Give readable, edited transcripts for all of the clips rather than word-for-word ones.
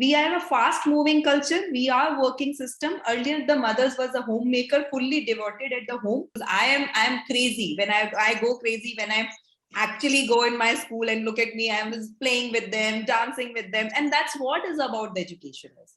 We are a fast moving culture. We are working system. Earlier, the mothers was a homemaker, fully devoted at the home. I am crazy when I go crazy when I actually go in my school and look at me. I was playing with them, dancing with them. And that's what is about the education is.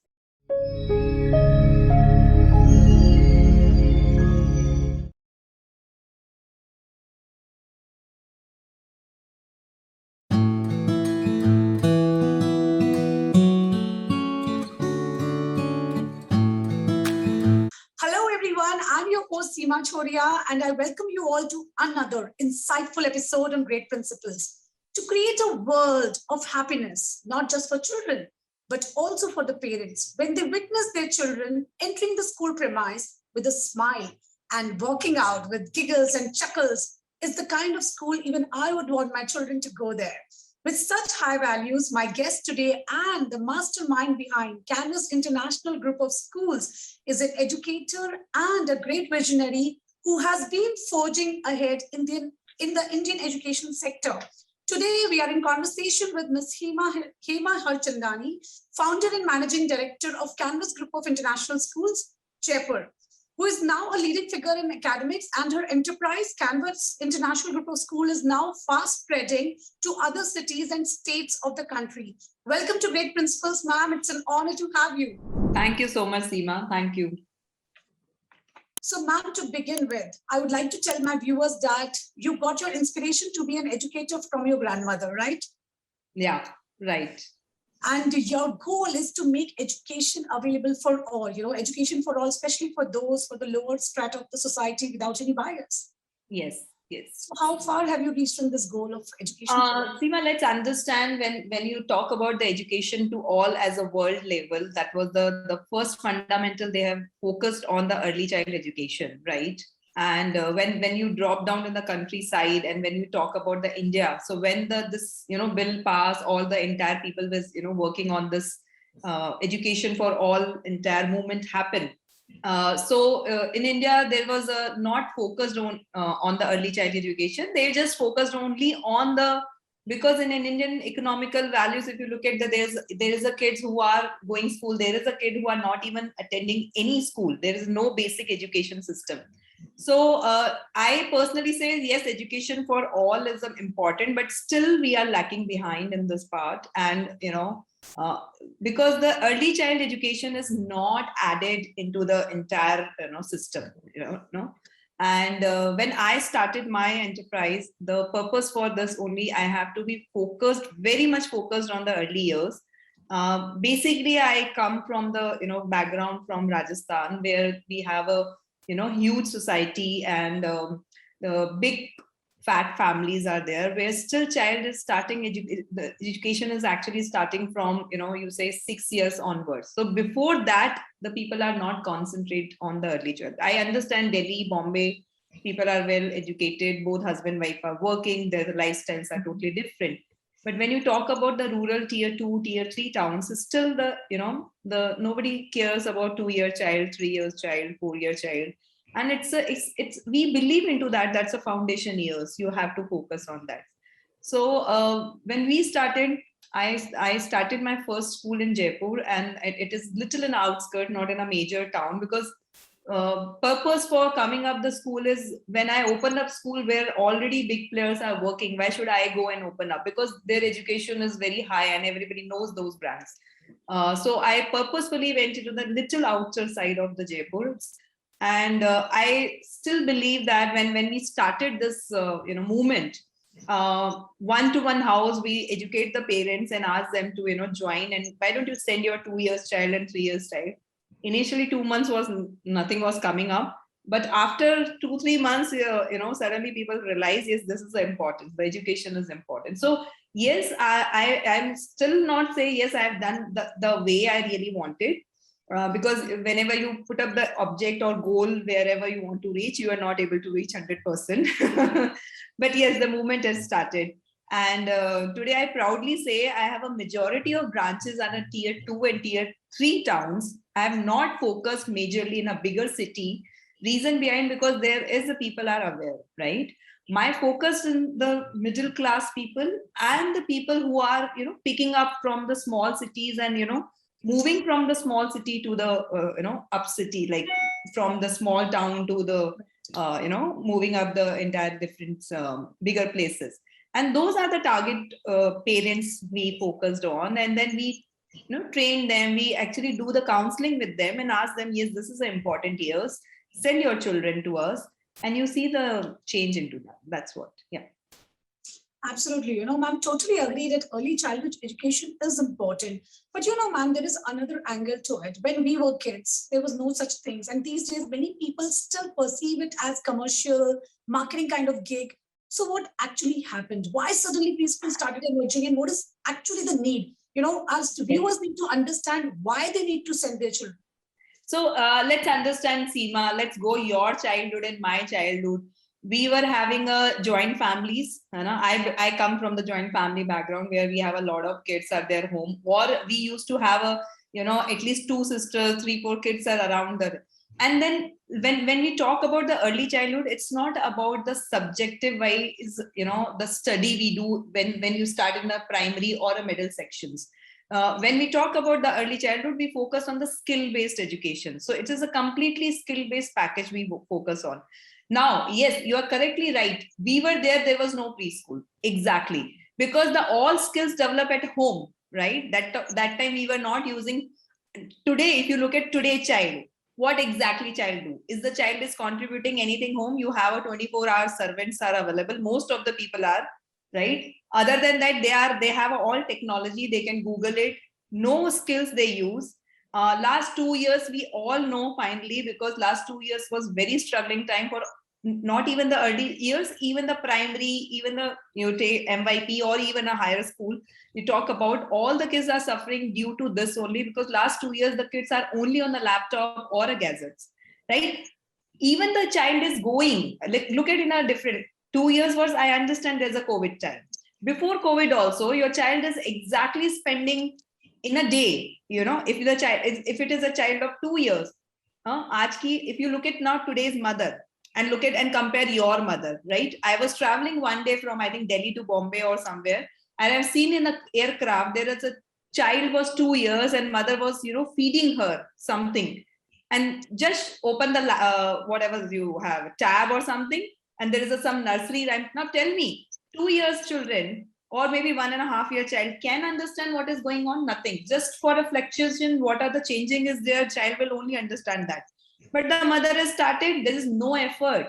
Hello, everyone. I'm your host, Seema Chhoriya, and I welcome you all to another insightful episode on Great Principles to create a world of happiness, not just for children, but also for the parents when they witness their children entering the school premise with a smile and walking out with giggles and chuckles is the kind of school even I would want my children to go there. With such high values, my guest today and the mastermind behind Canvas International Group of Schools is an educator and a great visionary who has been forging ahead in the Indian education sector. Today, we are in conversation with Ms. Hema Harchandani, founder and managing director of Canvas Group of International Schools, Jaipur, who is now a leading figure in academics, and her enterprise, Canvas International Group of School, is now fast spreading to other cities and states of the country. Welcome to Great Principles, ma'am. It's an honor to have you. Thank you so much, Seema. Thank you. So, ma'am, to begin with, I would like to tell my viewers that you got your inspiration to be an educator from your grandmother, right? Yeah, right. And your goal is to make education available for all, education for all, especially for those for the lower strata of the society without any bias. Yes, yes. So how far have you reached in this goal of education? Seema, let's understand when you talk about the education to all as a world level, that was the first fundamental. They have focused on the early child education, right? And when you drop down in the countryside and when you talk about the India, so when this bill passed, all the entire people was working on this education for all entire movement happened. So in India there was not focused on the early child education. They just focused only on because in an Indian economical values, if you look at there is a kids who are going school, there is a kid who are not even attending any school. There is no basic education system. So I personally say, yes, education for all is important, but still we are lacking behind in this part. And, because the early child education is not added into the entire, system, And when I started my enterprise, the purpose for this only, I have to be focused, very much focused on the early years. Basically, I come from the, background from Rajasthan, where we have a huge society and the big fat families are there, where still child is starting the education is actually starting from you say 6 years onwards. So before that the people are not concentrate on the early child. I understand Delhi, Bombay, people are well educated, both husband wife are working, their lifestyles are totally different. But when you talk about the rural tier 2, tier 3 towns, still the nobody cares about 2-year child, 3 years child, 4-year child. And it's we believe into that. That's a foundation years. You have to focus on that. So when we started, I started my first school in Jaipur, and it is little in outskirt, not in a major town, because purpose for coming up the school is when I opened up school where already big players are working, why should I go and open up? Because their education is very high and everybody knows those brands. So I purposefully went into the little outer side of the Jaipur. And I still believe that when we started this movement, one-to-one house, we educate the parents and ask them to join, and why don't you send your 2 years child and 3 years child. Initially 2 months was nothing was coming up, but after 2-3 months suddenly people realize, yes, this is important, the education is important. So yes, I'm still not saying yes I have done the way I really wanted, because whenever you put up the object or goal wherever you want to reach, you are not able to reach 100%. But yes, the movement has started. And today I proudly say I have a majority of branches under tier 2 and tier 3 towns. I have not focused majorly in a bigger city. Reason behind, because there is the people are aware, right? My focus in the middle class people and the people who are, picking up from the small cities and, moving from the small city to the up city, like from the small town to the moving up the entire different bigger places. And those are the target parents we focused on, and then we train them. We actually do the counseling with them and ask them, yes, this is an important years, send your children to us, and you see the change into that. That's what. Yeah. Absolutely. Ma'am, totally agree that early childhood education is important. But, ma'am, there is another angle to it. When we were kids, there was no such things. And these days, many people still perceive it as commercial, marketing kind of gig. So what actually happened? Why suddenly preschool started emerging, and what is actually the need? As viewers need to understand why they need to send their children. So let's understand, Seema. Let's go your childhood and my childhood. We were having a joint families. I come from the joint family background where we have a lot of kids at their home, or we used to have at least 2 sisters, 3-4 kids are around there. And then when we talk about the early childhood, it's not about the subjective way is the study we do when you start in the primary or a middle sections. When we talk about the early childhood, we focus on the skill-based education. So it is a completely skill-based package we focus on. Now, yes, you are correctly right. We were there was no preschool. Exactly. Because all skills develop at home, right? That time we were not using. Today, if you look at today's child, what exactly child do? Is the child is contributing anything home? You have a 24-hour servants are available. Most of the people are, right? Other than that, they have all technology. They can Google it. No skills they use. Last 2 years, we all know finally, because last 2 years was very struggling time for not even the early years, even the primary, even the take MYP or even a higher school. You talk about all the kids are suffering due to this only, because last 2 years the kids are only on the laptop or a gadgets, right? Even the child is going, look at in a different 2 years was, I understand there's a COVID time. Before COVID also, your child is exactly spending in a day, if it is a child of 2 years, if you look at now today's mother, and look at and compare your mother, right? I was traveling one day from, I think, Delhi to Bombay or somewhere, and I've seen in an aircraft, there is a child was 2 years and mother was, feeding her something. And just open the, whatever you have, tab or something, and there is some nursery rhyme. Now tell me, 2 years children, or maybe 1.5-year child can understand what is going on? Nothing. Just for a fluctuation, what are the changing is there, child will only understand that. But the mother has started, there is no effort,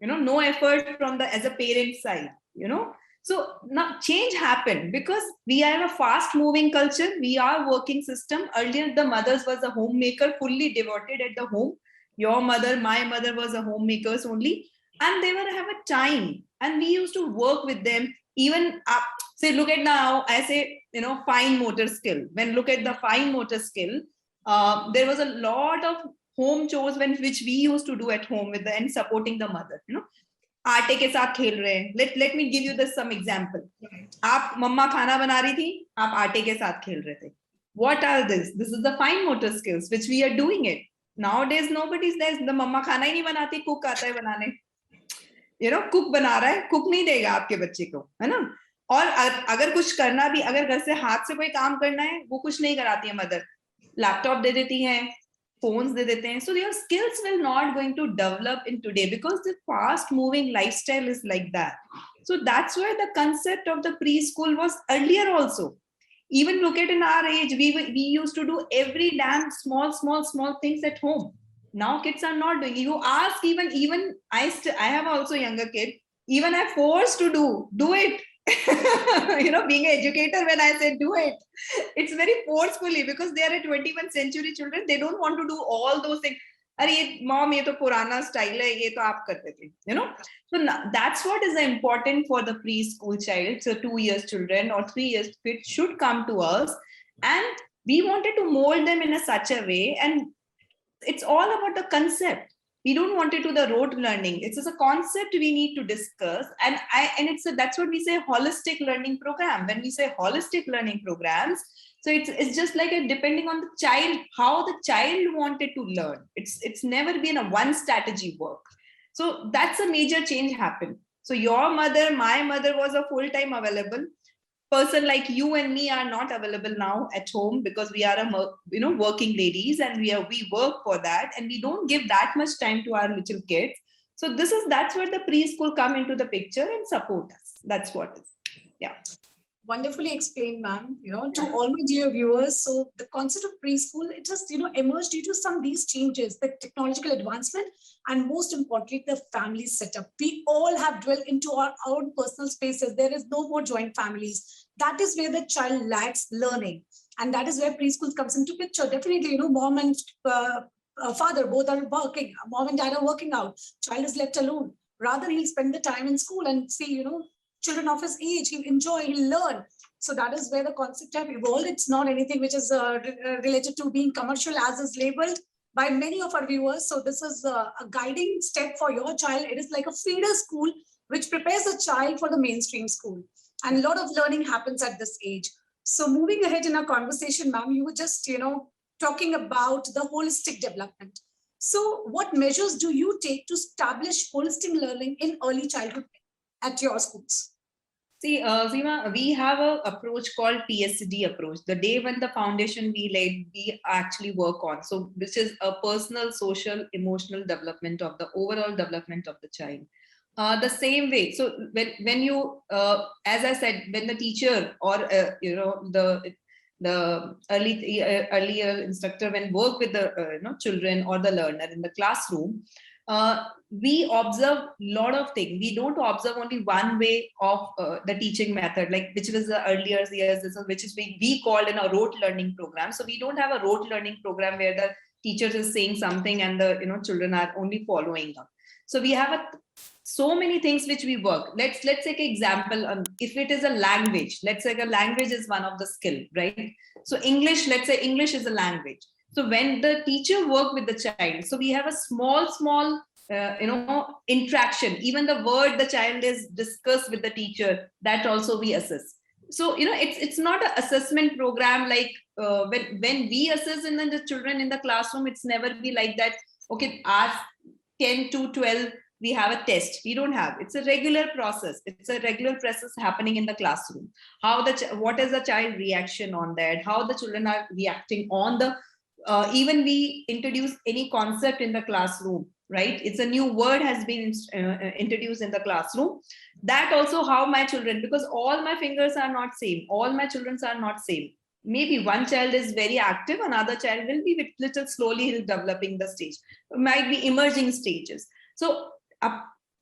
no effort from the as a parent side, So now change happened because we are a fast moving culture. We are working system. Earlier, the mothers was a homemaker, fully devoted at the home. Your mother, my mother was a homemakers only. And they were have a time. And we used to work with them. Even say, look at now, I say, fine motor skill. When look at the fine motor skill, there was a lot of home chores which we used to do at home with and supporting the mother, आटे के साथ खेल रहे हैं. Let me give you this some example. आप मम्मा खाना बना रही थी, आप आटे के साथ खेल रहे थे. What are this? This is the fine motor skills which we are doing it. Nowadays nobody's there. The मम्मा खाना ही नहीं बनाती, cook आता है बनाने. cook बना रहा है, cook नहीं देगा आपके बच्चे को, है ना? और अगर कुछ करना भी, अगर घर से हाथ से कोई काम करना है, वो कुछ नहीं कराती है मदर. लैपटॉप दे देती है, phones de dete hain. So your skills will not going to develop in today because the fast moving lifestyle is like that. So that's why the concept of the preschool was earlier also. Even look at in our age, we used to do every damn small things at home. Now kids are not doing. You ask even I have also younger kid. Even I forced to do it. Being an educator, when I say do it, it's very forcefully because they are a 21st century children. They don't want to do all those things. Mom, ye to purana style hai, ye to aap karte the, So that's what is important for the preschool child. So 2 years children or 3 years kids should come to us, and we wanted to mold them in such a way. And it's all about the concept. We don't want to do the rote learning. It's just a concept we need to discuss. And that's what we say holistic learning program. When we say holistic learning programs, so it's just like depending on the child, how the child wanted to learn. It's never been a one strategy work. So that's a major change happened. So your mother, my mother was a full-time available. person like you and me are not available now at home because we are working ladies, and we work for that, and we don't give that much time to our little kids. So that's where the preschool come into the picture and support us. That's what is. Yeah. Wonderfully explained, ma'am. To all my dear viewers, so the concept of preschool, it has, emerged due to some of these changes, the technological advancement, and most importantly, the family setup. We all have dwelled into our own personal spaces. There is no more joint families. That is where the child lacks learning. And that is where preschool comes into picture. Definitely, mom and father both are working. Mom and dad are working out. Child is left alone. Rather, he'll spend the time in school and see, children of his age, he'll enjoy, he'll learn. So that is where the concept have evolved. It's not anything which is related to being commercial, as is labeled by many of our viewers. So this is a guiding step for your child. It is like a feeder school, which prepares the child for the mainstream school. And a lot of learning happens at this age. So moving ahead in our conversation, ma'am, you were just, talking about the holistic development. So what measures do you take to establish holistic learning in early childhood at your schools? See, Seema, we have an approach called Psd Approach. The day when the foundation we laid, we actually work on. So, which is a personal, social, emotional development of the overall development of the child. The same way. So, when you, as I said, when the teacher or the earlier instructor, when work with the children or the learner in the classroom, we observe a lot of things. We don't observe only one way of the teaching method, like which was the earlier years, which is we called in a rote learning program. So we don't have a rote learning program where the teacher is saying something and the children are only following up. So we have so many things which we work. Let's take an example. If it is a language, let's say a language is one of the skill, right? So English, let's say English is a language. So when the teacher work with the child, so we have a small interaction. Even the word the child is discussed with the teacher, that also we assess. So it's not an assessment program like when we assess in the children in the classroom. It's never be like that. Okay, ask 10 to 12. We have a test. We don't have. It's a regular process. It's a regular process happening in the classroom. What is the child reaction on that? How the children are reacting on the. Even we introduce any concept in the classroom, right? It's a new word has been introduced in the classroom. That also how my children, because all my fingers are not same. All my children are not same. Maybe one child is very active, another child will be with little slowly developing the stage. It might be emerging stages. So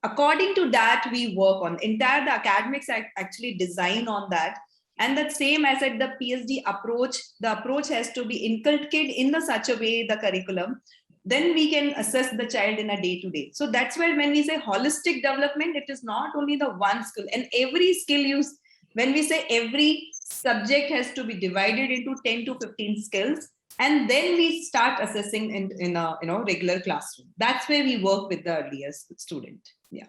according to that, we work on the academics actually design on that. And that same, I said, the Psd approach, the approach has to be inculcated in such a way, the curriculum, then we can assess the child in a day-to-day. So that's where when we say holistic development, it is not only the one skill, and every skill when we say every subject has to be divided into 10 to 15 skills, and then we start assessing in a regular classroom. That's where we work with the earliest student. Yeah.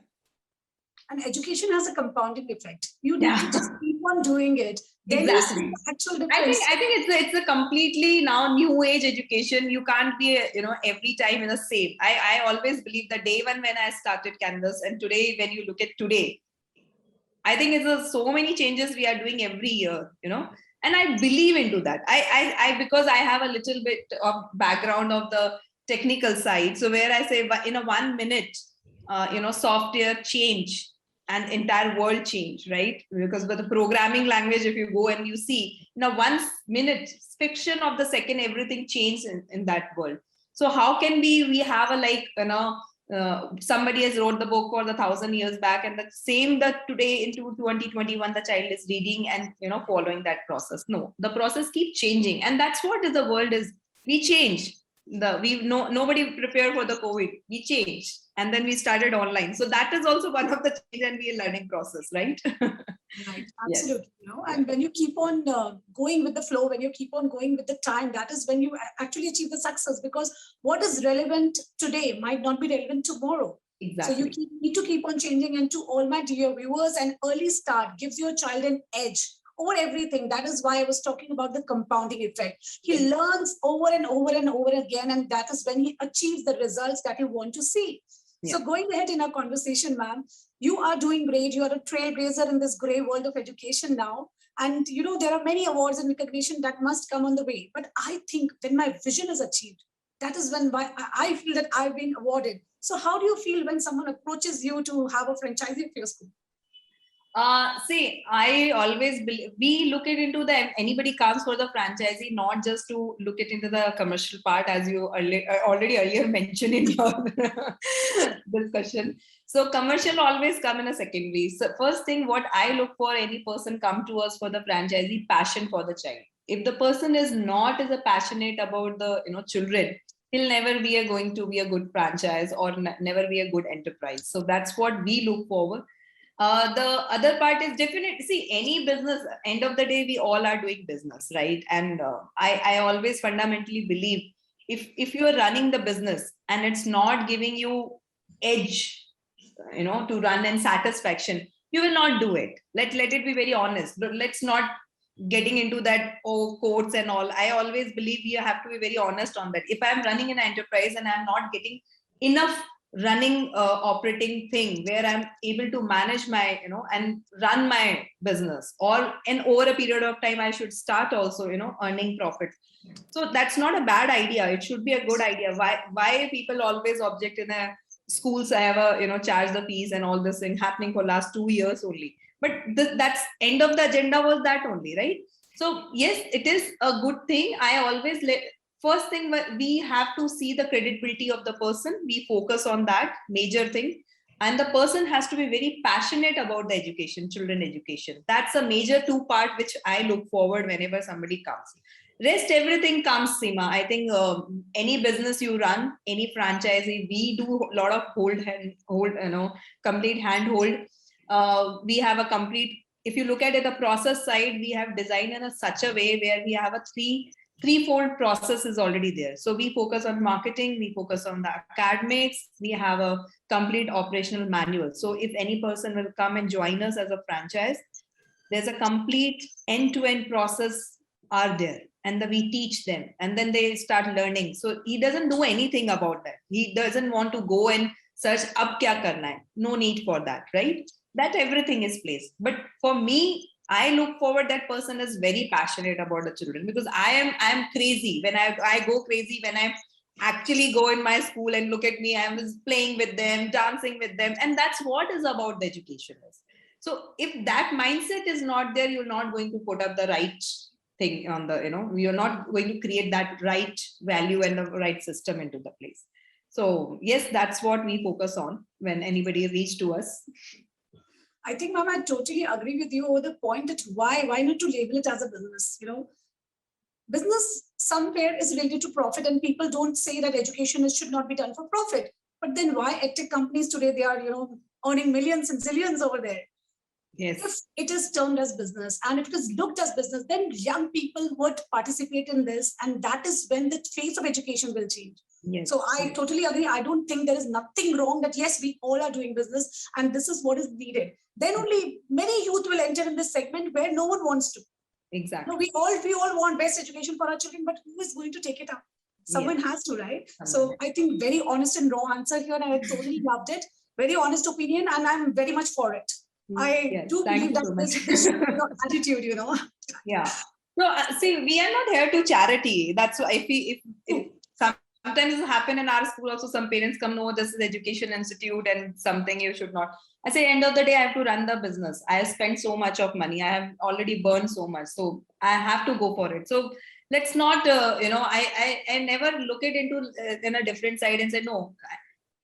And education has a compounding effect. You need to just keep on doing it. Then exactly. The actual difference. I think it's a completely now new age education. You can't be every time in the same. I always believe the day when I started Canvas and today when you look at today, I think it's so many changes we are doing every year. And I believe into that. I because I have a little bit of background of the technical side. So where I say in a 1 minute, software change and entire world change, right? Because with the programming language, if you go and you see, in a 1 minute fraction of the second, everything changed in that world. So how can we have a somebody has wrote the book for 1,000 years back, and the same that today into 2021 the child is reading and following that process? No, the process keeps changing, and that's what the world is. We change. Nobody prepared for the COVID. We changed, and then we started online. So that is also one of the change and we learning process, right? Right, absolutely. Yes. And when you keep on going with the flow, when you keep on going with the time, that is when you actually achieve the success, because what is relevant today might not be relevant tomorrow. Exactly. So you need to keep on changing. And to all my dear viewers, an early start gives your child an edge over everything. That is why I was talking about the compounding effect. He learns over and over and over again, and that is when he achieves the results that you want to see. Yeah. So going ahead in our conversation, ma'am, you are doing great. You are a trailblazer in this gray world of education now. And, there are many awards and recognition that must come on the way. But I think when my vision is achieved, that is when I feel that I've been awarded. So how do you feel when someone approaches you to have a franchisee for your school? See, I always believe we look it into anybody comes for the franchisee, not just to look it into the commercial part, as you already earlier mentioned in your discussion. So commercial always come in a secondary. So first thing, what I look for any person come to us for the franchisee, passion for the child. If the person is not as a passionate about the children, he'll never be going to be a good franchise or never be a good enterprise. So that's what we look forward. The other part is definitely, see, any business, end of the day, we all are doing business, right? And I always fundamentally believe if you are running the business and it's not giving you edge, to run and satisfaction, you will not do it. Let it be very honest. Let's not getting into that quotes and all. I always believe you have to be very honest on that. If I'm running an enterprise and I'm not getting enough running operating thing where I'm able to manage my and run my business, and over a period of time I should start also earning profit. So that's not a bad idea. It should be a good idea. Why people always object in a schools? I have a charge the fees and all this thing happening for last 2 years only, but that's end of the agenda was that only, right? So yes, it is a good thing. I always first thing, we have to see the credibility of the person. We focus on that major thing. And the person has to be very passionate about the education, children education. That's a major 2 part which I look forward whenever somebody comes. Rest, everything comes, Seema. I think any business you run, any franchisee, we do a lot of complete handhold. We have a complete, if you look at it, the process side, we have designed in such a way where we have a threefold process is already there. So we focus on marketing, we focus on the academics, we have a complete operational manual. So if any person will come and join us as a franchise, there's a complete end-to-end process are there, and we teach them, and then they start learning. So he doesn't do anything about that. He doesn't want to go and search ab kya karna hai. No need for that, right? That everything is placed. But for me, I look forward that person is very passionate about the children, because I am crazy when I go crazy when I actually go in my school and look at me. I was playing with them, dancing with them, and that's what is about the education is. So if that mindset is not there, you're not going to put up the right thing on the you're not going to create that right value and the right system into the place. So yes, that's what we focus on when anybody reaches to us. I think, ma'am, I totally agree with you over the point that why not to label it as a business? Business somewhere is related to profit, and people don't say that education should not be done for profit. But then why edtech companies today, they are, earning millions and zillions over there? Yes. If it is termed as business and if it is looked as business, then young people would participate in this, and that is when the face of education will change. Yes. So I totally agree. I don't think there is nothing wrong that yes, we all are doing business and this is what is needed. Then only many youth will enter in this segment where no one wants to. Exactly. We all want best education for our children, but who is going to take it up? Someone has to, right? So I think very honest and raw answer here, and I totally loved it. Very honest opinion, and I'm very much for it. I do believe that this is your attitude, Yeah. So see, we are not here to charity. That's why if sometimes it happen in our school also, some parents come, no, this is education institute and something you should not. I say, end of the day, I have to run the business. I have spent so much of money. I have already burned so much. So I have to go for it. So let's not, I never look it into in a different side and say, no,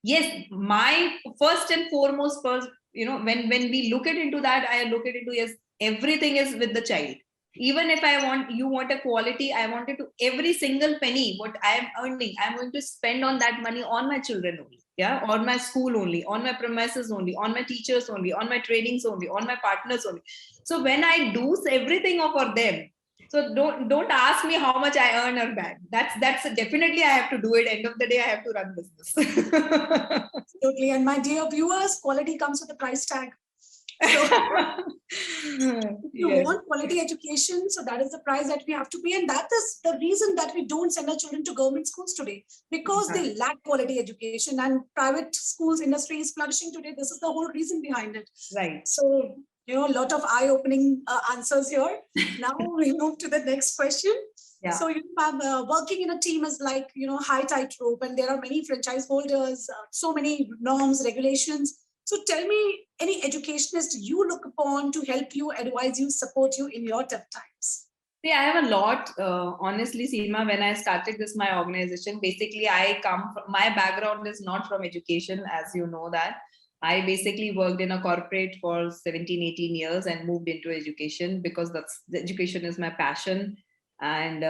yes, my first and foremost, when we look it into that, I look it into, yes, everything is with the child. Even if you want a quality, I want it to every single penny, what I am earning, I'm going to spend on that money on my children only. Yeah, on my school only, on my premises only, on my teachers only, on my trainings only, on my partners only. So when I do everything for them, so don't ask me how much I earn or bad. That's definitely I have to do it. End of the day, I have to run business. Absolutely. And my dear viewers, quality comes with a price tag. So if you want quality education, so that is the price that we have to pay. And that is the reason that we don't send our children to government schools today, because they lack quality education, and private schools industry is flourishing today. This is the whole reason behind it. Right. So, a lot of eye-opening answers here. Now we move to the next question. Yeah. So working in a team is like, high tightrope, and there are many franchise holders, so many norms, regulations. So tell me, any educationist you look upon to help you, advise you, support you in your tough times? See, I have a lot, honestly, Seema, when I started my organization, basically my background is not from education, as you know that. I basically worked in a corporate for 17, 18 years and moved into education because the education is my passion. And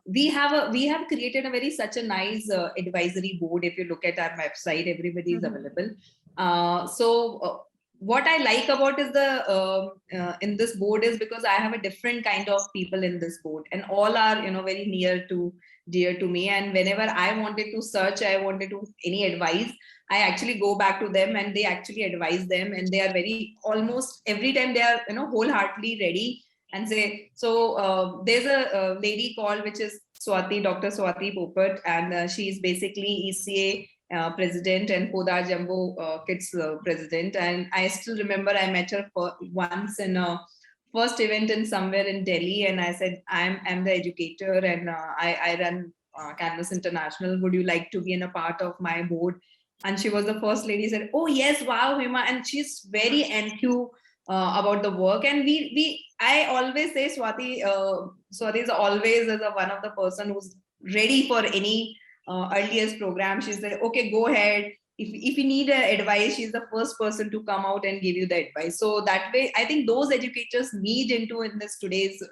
we have created such a nice advisory board. If you look at our website, everybody is available. What I like about is in this board is because I have a different kind of people in this board, and all are very dear to me. And whenever I wanted to search, I wanted to any advice, I actually go back to them and they actually advise them, and they are almost every time they are wholeheartedly ready and say. So there's a lady called, which is Dr. Swati Popat, and she is basically ECA president and Podar Jumbo Kids president. And I still remember I met her once in a first event in somewhere in Delhi, and I said, I'm the educator, and I run Canvas International. Would you like to be in a part of my board? And she was the first lady, said, oh yes, wow, Hema. And she's very enthused about the work. And I always say Swati is always one of the person who's ready for any earliest program. She said, okay, go ahead. If you need advice, she's the first person to come out and give you the advice. So that way, I think those educators need in this today's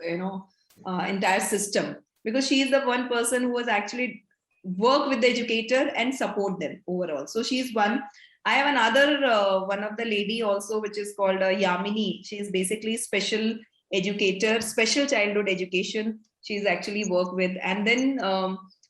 entire system, because she is the one person who has actually work with the educator and support them overall. So she's one. I have another one of the lady also, which is called Yamini. She is basically special educator, special childhood education. She's actually worked with. And then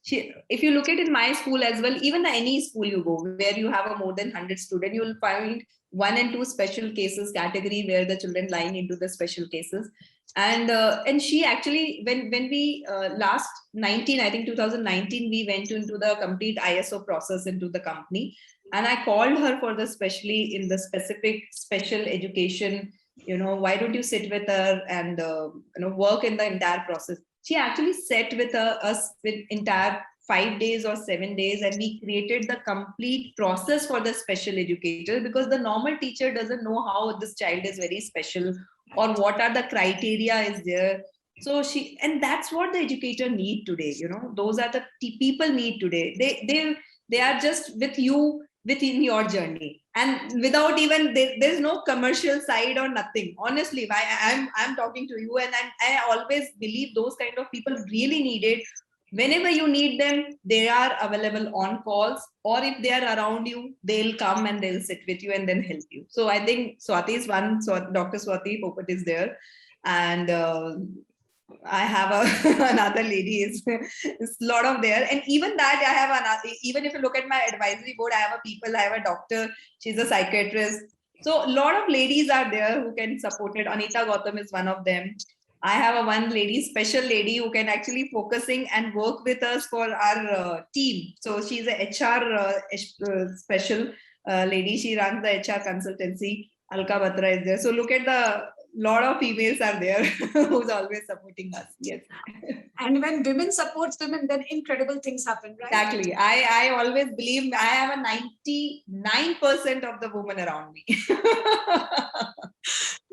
if you look at in my school as well, even any school you go where you have a more than 100 students, you will find 1 and 2 special cases category where the children lying into the special cases. And she actually, when we last 2019, we went into the complete ISO process into the company, and I called her for especially in the specific special education, why don't you sit with her and work in the entire process. She actually sat with us with entire 5 days or 7 days, and we created the complete process for the special educator, because the normal teacher doesn't know how this child is very special or what are the criteria is there. So and that's what the educator need today. Those are the people need today. They are just with you within your journey, and without even there's no commercial side or nothing. Honestly, I'm talking to you, and I always believe those kind of people really needed. Whenever you need them, they are available on calls, or if they are around you, they'll come and they'll sit with you and then help you. So I think Swati is one. So Dr. Swati Popat is there, and I have another lady is a lot of there. And even that I have another, even if you look at my advisory board, I have a doctor, she's a psychiatrist. So a lot of ladies are there who can support it. Anita Gautam is one of them. I have one special lady who can actually focusing and work with us for our team. So she's a HR special lady. She runs the HR consultancy. Alka Batra is there. So look at the lot of females are there who's always supporting us. Yes. And when women supports women, then incredible things happen, right? Exactly. I always believe I have a 99% of the women around me.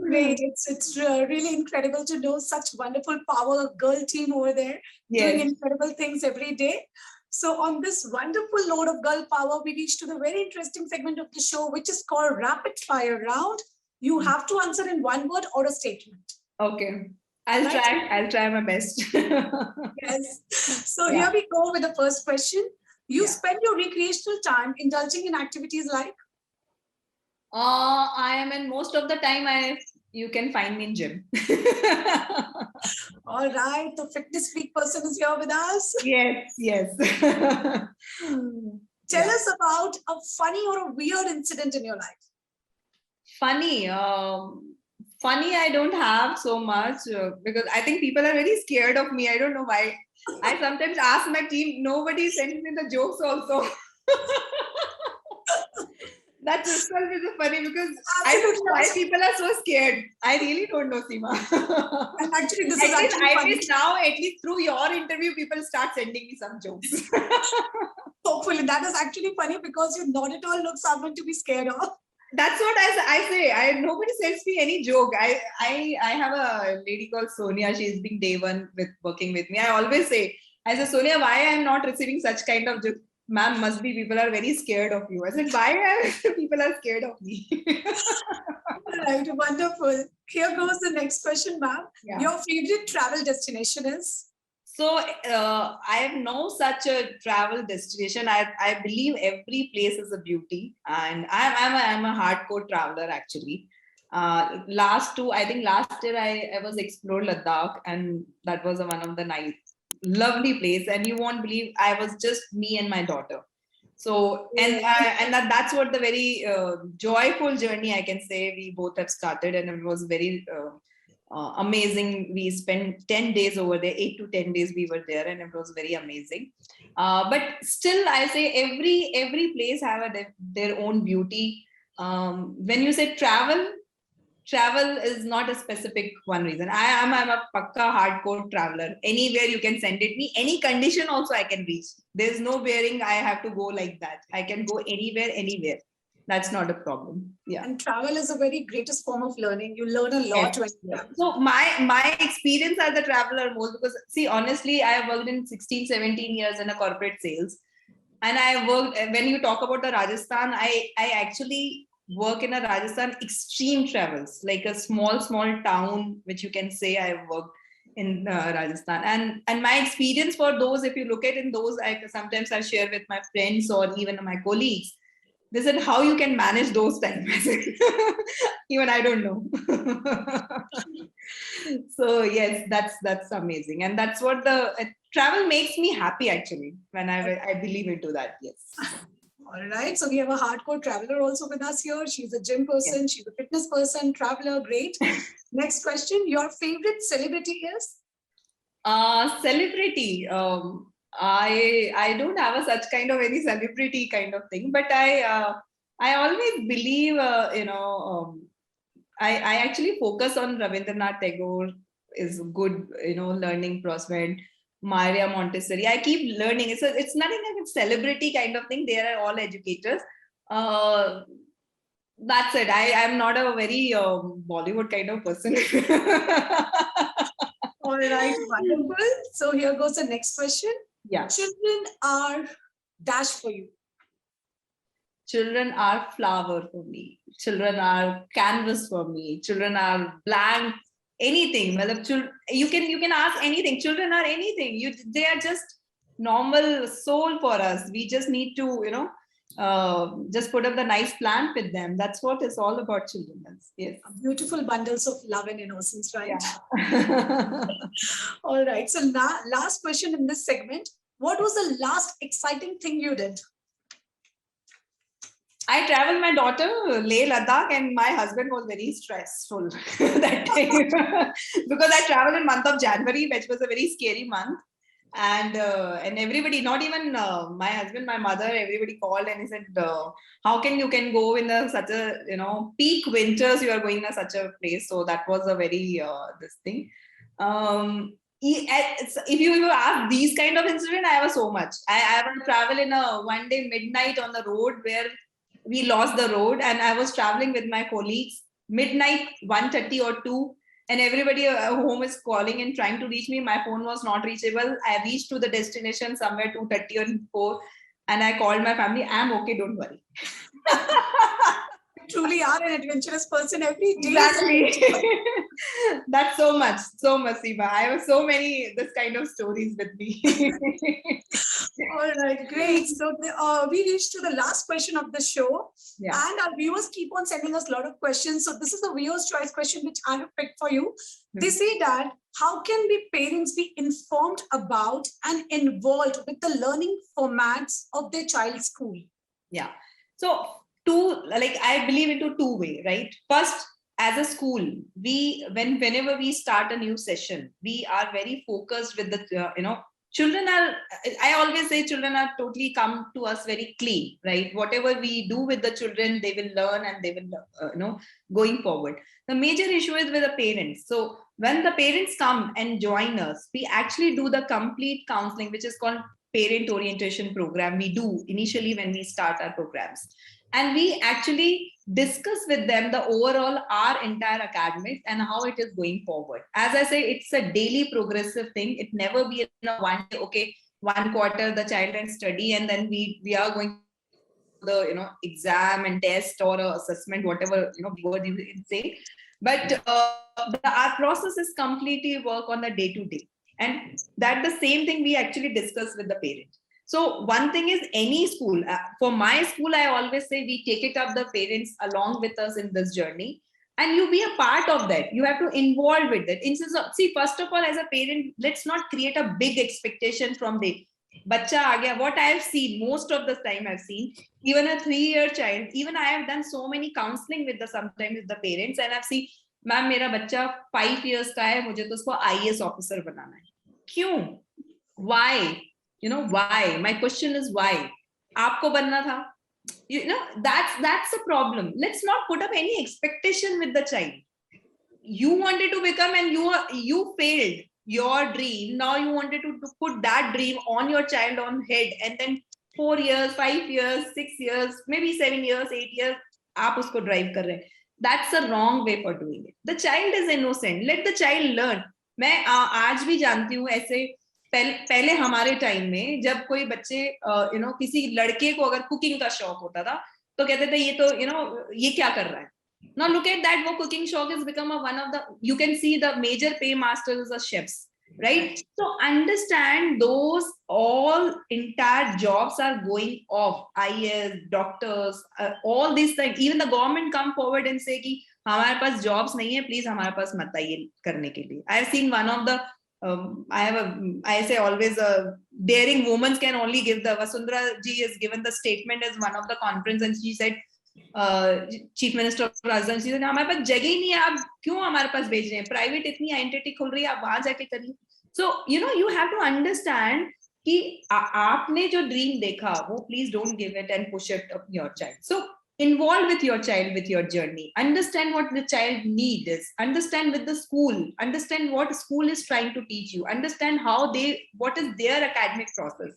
Great. It's really incredible to know such wonderful power girl team over there, yes, doing incredible things every day. So on this wonderful load of girl power, we reach to the very interesting segment of the show, which is called Rapid Fire Round. You have to answer in one word or a statement. Okay. I'll try my best. Yes. So here we go with the first question. You spend your recreational time indulging in activities like? I am in most of the time you can find me in gym. All right. The fitness freak person is here with us. Yes. Tell us about a funny or a weird incident in your life. Funny. Funny, I don't have so much because I think people are very scared of me. I don't know why. I sometimes ask my team, nobody sends me the jokes also. That itself is funny because I don't know why people are so scared. I really don't know, Seema. And actually, this is actually at funny. least now, at least through your interview, people start sending me some jokes. Hopefully, that is actually funny because you not at all look someone to be scared of. That's what I say. Nobody sends me any joke. I have a lady called Sonia. She's been day one with working with me. I always say, I said, Sonia, why I'm not receiving such kind of joke? Ma'am, must be people are very scared of you. I said, why are people are scared of me? Right, wonderful. Here goes the next question, ma'am. Yeah. Your favorite travel destination is? So I have no such a travel destination. I believe every place is a beauty, and I'm a hardcore traveler actually. Last year I was explored Ladakh, and that was one of the nice, lovely place. And you won't believe I was just me and my daughter. So and that's what the very joyful journey I can say we both have started, and it was very. Amazing. We spent 10 days over there, 8 to 10 days we were there, and it was very amazing. But still, I say every place have their own beauty. When you say travel is not a specific one reason. I'm a pakka hardcore traveler. Anywhere you can send it me, any condition also I can reach. There's no bearing I have to go like that. I can go anywhere. That's not a problem. Yeah. And travel is a very greatest form of learning. You learn a lot when you travel. So my experience as a traveler most, because see, honestly, I have worked in 16, 17 years in a corporate sales. And I worked, when you talk about the Rajasthan, I actually work in a Rajasthan extreme travels, like a small town, which you can say I worked in Rajasthan. And my experience for those, if you look at in those, sometimes I share with my friends or even my colleagues. They said, how you can manage those times? Even I don't know. So yes, that's amazing. And that's what travel makes me happy actually, when I believe into that, yes. All right, so we have a hardcore traveler also with us here. She's a gym person, yes. She's a fitness person, traveler, great. Next question, your favorite celebrity is? Celebrity. I don't have a such kind of any celebrity kind of thing, but I always believe I actually focus on Rabindranath Tagore is good learning prospect. Maria Montessori. I keep learning. It's nothing like a celebrity kind of thing. They are all educators. That's it. I'm not a very Bollywood kind of person. All right, wonderful. So here goes the next question. Yeah. Children are dash for you. Children are flower for me. Children are canvas for me. Children are blank. Anything. You can ask anything. Children are anything. They are just normal soul for us. We just need to just put up the nice plant with them. That's what it's all about, children. Yes. Beautiful bundles of love and innocence, right? Yeah. All right. So now, last question in this segment. What was the last exciting thing you did? I traveled my daughter, Leh Ladakh, and my husband was very stressful that time because I traveled in month of January, which was a very scary month. And everybody, not even my husband, my mother, everybody called and he said, how can you go in such a peak winters, you are going in such a place. So that was a very this thing. If you ask these kind of incident, I have so much. I will travel in a one day midnight on the road where we lost the road, and I was traveling with my colleagues midnight 1:30 or 2. And everybody home is calling and trying to reach me. My phone was not reachable. I reached to the destination somewhere 2:30 or 4. And I called my family. I'm okay, don't worry. You truly are an adventurous person every day. Exactly. That's so much, Seema. I have so many this kind of stories with me. All right, great. So we reached to the last question of the show. Yeah. And our viewers keep on sending us a lot of questions. So this is the viewer's choice question which I have picked for you. Mm-hmm. They say that, how can we parents be informed about and involved with the learning formats of their child's school? Yeah. So I believe into two ways, right? First, as a school, whenever we start a new session, we are very focused with the, children are, I always say children are totally come to us very clean, right? Whatever we do with the children, they will learn and they will, going forward. The major issue is with the parents. So when the parents come and join us, we actually do the complete counseling, which is called parent orientation program. We do initially when we start our programs. And we actually discuss with them the overall our entire academics and how it is going forward. As I say, it's a daily progressive thing. It never be in a one day, okay, one quarter the child and study, and then we are going the exam and test or assessment, whatever word you can say. But our process is completely work on the day to day, and that the same thing we actually discuss with the parent. So one thing is any school, for my school, I always say we take it up the parents along with us in this journey, and you be a part of that. You have to involve with it. Instead of, see, first of all, as a parent, let's not create a big expectation from the bacha aa gaya. What I have seen most of the time, I've seen even a 3-year child. Even I have done so many counseling with the sometimes with the parents, and I've seen, ma'am मेरा बच्चा 5 years का है, मुझे तो उसको IAS officer बनाना है. क्यों? Why? Why? My question is why? आपको बनना था. That's a problem. Let's not put up any expectation with the child. You wanted to become and you failed your dream. Now you wanted to put that dream on your child on head, and then 4 years, 5 years, 6 years, maybe 7 years, 8 years, आप उसको drive कर रहे हैं. That's a wrong way for doing it. The child is innocent. Let the child learn. मैं आज भी जानती हूँ ऐसे पहले हमारे टाइम में जब कोई बच्चे किसी लड़के को अगर कुकिंग का शौक होता था तो कहते थे ये तो ये क्या कर रहा है. Now look at that, वो cooking शौक has become one of the, you can see the major pay masters are chefs, right? So understand those all entire jobs are going off. IAS, doctors, all these things. Even the government come forward and say कि हमारे पास jobs नहीं है, please हमारे पास मत आइए करने के लिए. I have seen one of the I say always daring women can only give the, Vasundhara ji has given the statement as one of the conference, and she said chief minister of Rajasthan, जी हमारे पास जगह ही नहीं है, आप क्यों हमारे पास भेज रहे हैं, प्राइवेट इतनी एंटिटी खुल रही है, आप वहां जाके करिए. So you have to understand कि आपने जो ड्रीम देखा वो please don't give it and push it up your child. So involve with your child with your journey, understand what the child need is, understand with the school, understand what school is trying to teach you, understand how what is their academic process.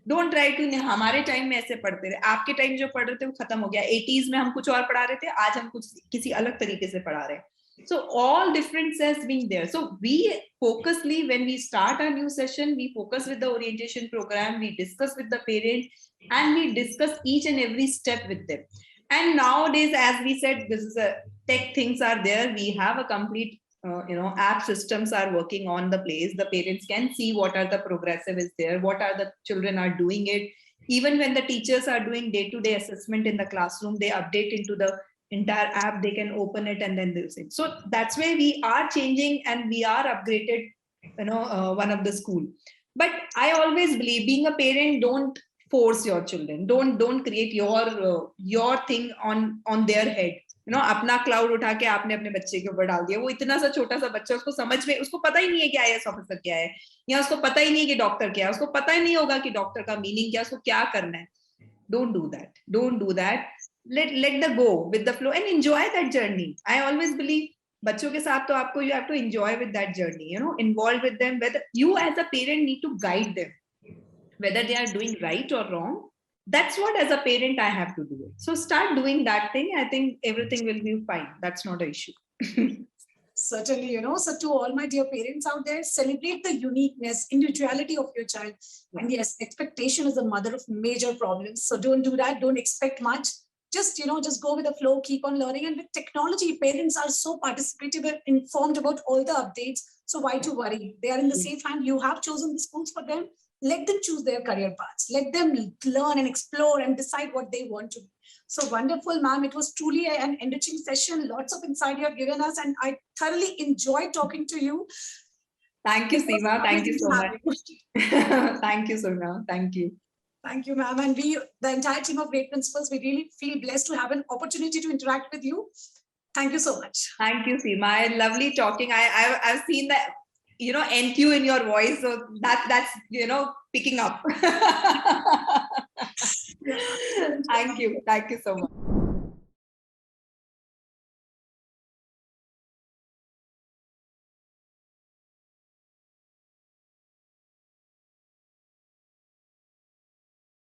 Don't try to, हमारे time में ऐसे पढ़ते थे, आपके time जो पढ़ रहे थे वो खत्म हो गया. 80s में हम कुछ और पढ़ा रहे थे, आज हम कुछ किसी अलग तरीके से पढ़ा रहे हैं. So all differences being there. So we focusly, when we start a new session, we focus with the orientation program, we discuss with the parent, and we discuss each and every step with them. And nowadays, as we said, this is a tech things are there. We have a complete app systems are working on the place. The parents can see what are the progressive is there, what are the children are doing it. Even when the teachers are doing day-to-day assessment in the classroom, they update into the entire app, they can open it and then they'll see. So that's why we are changing and we are upgraded, one of the school. But I always believe being a parent, don't force your children. Don't create your thing on their head. अपना cloud उठा के आपने अपने बच्चे के ऊपर डाल दिया. वो इतना सा छोटा सा बच्चा, उसको समझ में, उसको पता ही नहीं है कि IAS ऑफिसर क्या है, या उसको पता ही नहीं है कि डॉक्टर क्या है, उसको पता ही नहीं होगा कि डॉक्टर का मीनिंग क्या, उसको क्या करना है. Don't do that. Let the go with the flow and enjoy that journey. I always believe बच्चों के साथ तो आपको you have to enjoy with that journey, involve with them. Whether you as a parent need to guide them, whether they are doing right or wrong. That's what as a parent I have to do it. So start doing that thing. I think everything will be fine. That's not an issue. Certainly, so to all my dear parents out there, celebrate the uniqueness, individuality of your child. And yes, expectation is the mother of major problems. So don't do that. Don't expect much. Just, just go with the flow, keep on learning. And with technology, parents are so participative and informed about all the updates. So why to worry? They are in the safe hand. You have chosen the schools for them. Let them choose their career paths. Let them learn and explore and decide what they want to do. So wonderful, ma'am. It was truly an enriching session. Lots of insight you have given us, and I thoroughly enjoyed talking to you. Thank you, Seema. Thank you so much. Thank you, Seema. Thank you. Thank you, ma'am. And we, the entire team of Great Principals, we really feel blessed to have an opportunity to interact with you. Thank you so much. Thank you, Seema. Lovely talking. I've seen that. NQ in your voice. So that's picking up. Thank you so much.